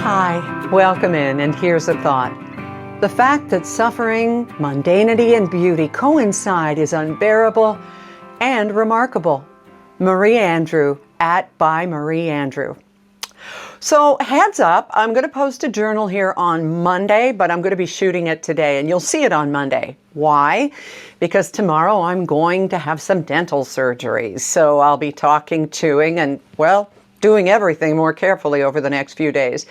Hi, welcome in, and here's a thought. The fact that suffering, mundanity, and beauty coincide is unbearable and remarkable. Marie Andrew at By Marie Andrew. So heads up, I'm going to post a journal here on Monday, but I'm going to be shooting it today, and you'll see it on Monday. Why? Because tomorrow I'm going to have some dental surgeries, so I'll be talking, chewing, and, well, doing everything more carefully over the next few days.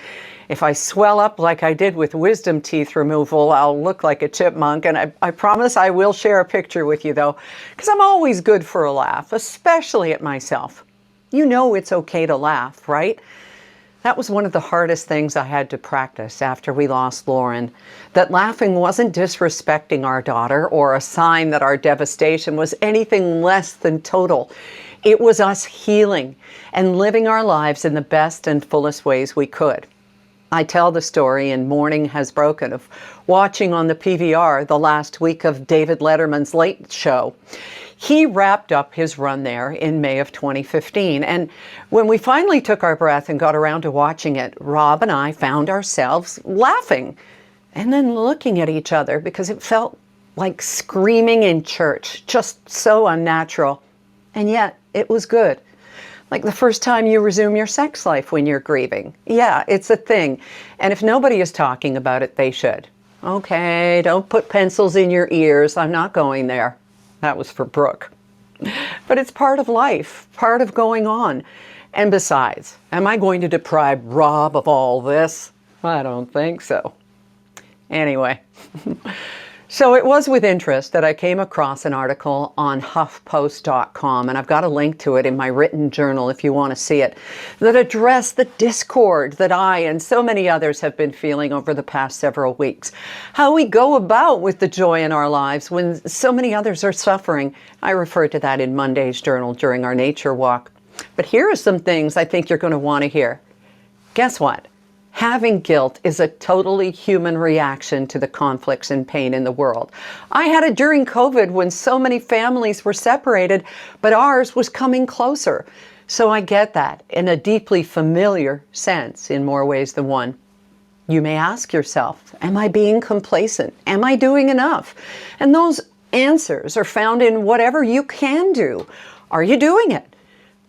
If I swell up like I did with wisdom teeth removal, I'll look like a chipmunk, and I promise I will share a picture with you, though, because I'm always good for a laugh, especially at myself. You know it's okay to laugh, right? That was one of the hardest things I had to practice after we lost Lauren, that laughing wasn't disrespecting our daughter or a sign that our devastation was anything less than total. It was us healing and living our lives in the best and fullest ways we could. I tell the story in Morning Has Broken of watching on the PVR the last week of David Letterman's Late Show. He wrapped up his run there in May of 2015. And when we finally took our breath and got around to watching it, Rob and I found ourselves laughing and then looking at each other because it felt like screaming in church, just so unnatural. And yet it was good. Like the first time you resume your sex life when you're grieving. Yeah, it's a thing. And if nobody is talking about it, they should. Okay, don't put pencils in your ears. I'm not going there. That was for Brooke. But it's part of life, part of going on. And besides, am I going to deprive Rob of all this? I don't think so. Anyway. So it was with interest that I came across an article on HuffPost.com, and I've got a link to it in my written journal if you want to see it, that addressed the discord that I and so many others have been feeling over the past several weeks. How we go about with the joy in our lives when so many others are suffering. I referred to that in Monday's journal during our nature walk. But here are some things I think you're going to want to hear. Guess what? Having guilt is a totally human reaction to the conflicts and pain in the world. I had it during COVID when so many families were separated, but ours was coming closer. So I get that in a deeply familiar sense in more ways than one. You may ask yourself, am I being complacent? Am I doing enough? And those answers are found in whatever you can do. Are you doing it?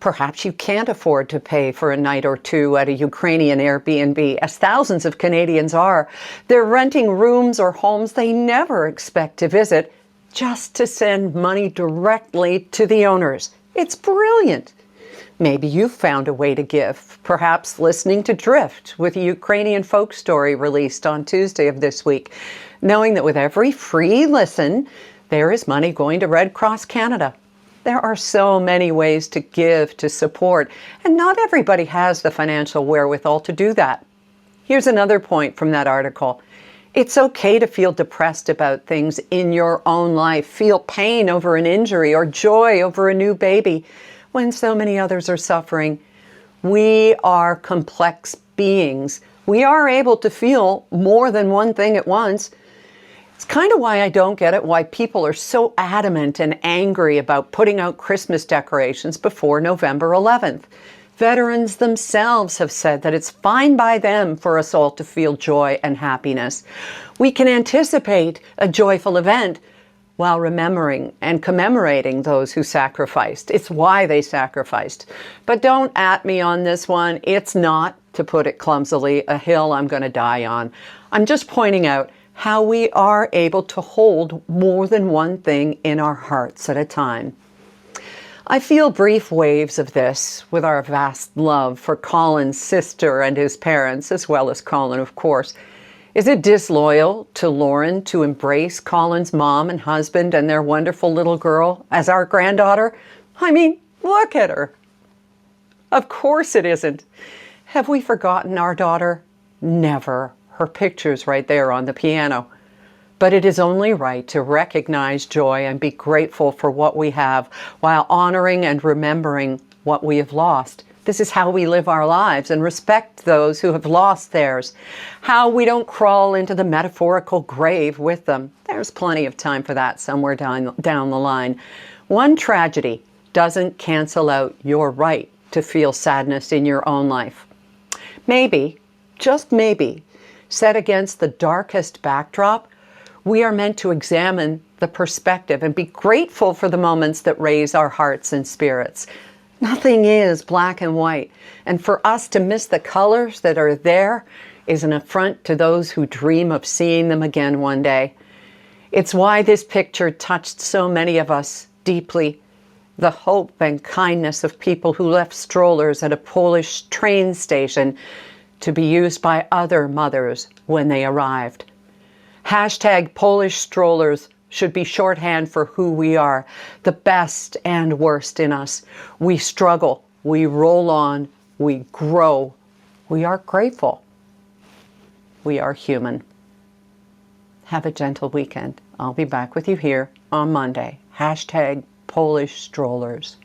Perhaps you can't afford to pay for a night or two at a Ukrainian Airbnb, as thousands of Canadians are. They're renting rooms or homes they never expect to visit just to send money directly to the owners. It's brilliant. Maybe you've found a way to give, perhaps listening to Drift with a Ukrainian folk story released on Tuesday of this week, knowing that with every free listen, there is money going to Red Cross Canada. There are so many ways to give, to support, and not everybody has the financial wherewithal to do that. Here's another point from that article. It's okay to feel depressed about things in your own life, feel pain over an injury or joy over a new baby when so many others are suffering. We are complex beings. We are able to feel more than one thing at once. It's kind of why I don't get it, why people are so adamant and angry about putting out Christmas decorations before November 11th. Veterans themselves have said that it's fine by them for us all to feel joy and happiness. We can anticipate a joyful event while remembering and commemorating those who sacrificed. It's why they sacrificed. But don't at me on this one. It's not, to put it clumsily, a hill I'm going to die on. I'm just pointing out how we are able to hold more than one thing in our hearts at a time. I feel brief waves of this with our vast love for Colin's sister and his parents, as well as Colin, of course. Is it disloyal to Lauren to embrace Colin's mom and husband and their wonderful little girl as our granddaughter? I mean, look at her. Of course it isn't. Have we forgotten our daughter? Never. Her picture's right there on the piano. But it is only right to recognize joy and be grateful for what we have while honoring and remembering what we have lost. This is how we live our lives and respect those who have lost theirs. How we don't crawl into the metaphorical grave with them. There's plenty of time for that somewhere down the line. One tragedy doesn't cancel out your right to feel sadness in your own life. Maybe, just maybe, set against the darkest backdrop, we are meant to examine the perspective and be grateful for the moments that raise our hearts and spirits. Nothing is black and white, and for us to miss the colors that are there is an affront to those who dream of seeing them again one day. It's why this picture touched so many of us deeply. The hope and kindness of people who left strollers at a Polish train station to be used by other mothers when they arrived. Hashtag Polish strollers should be shorthand for who we are, the best and worst in us. We struggle, we roll on, we grow, we are grateful. We are human. Have a gentle weekend. I'll be back with you here on Monday. Hashtag Polish strollers.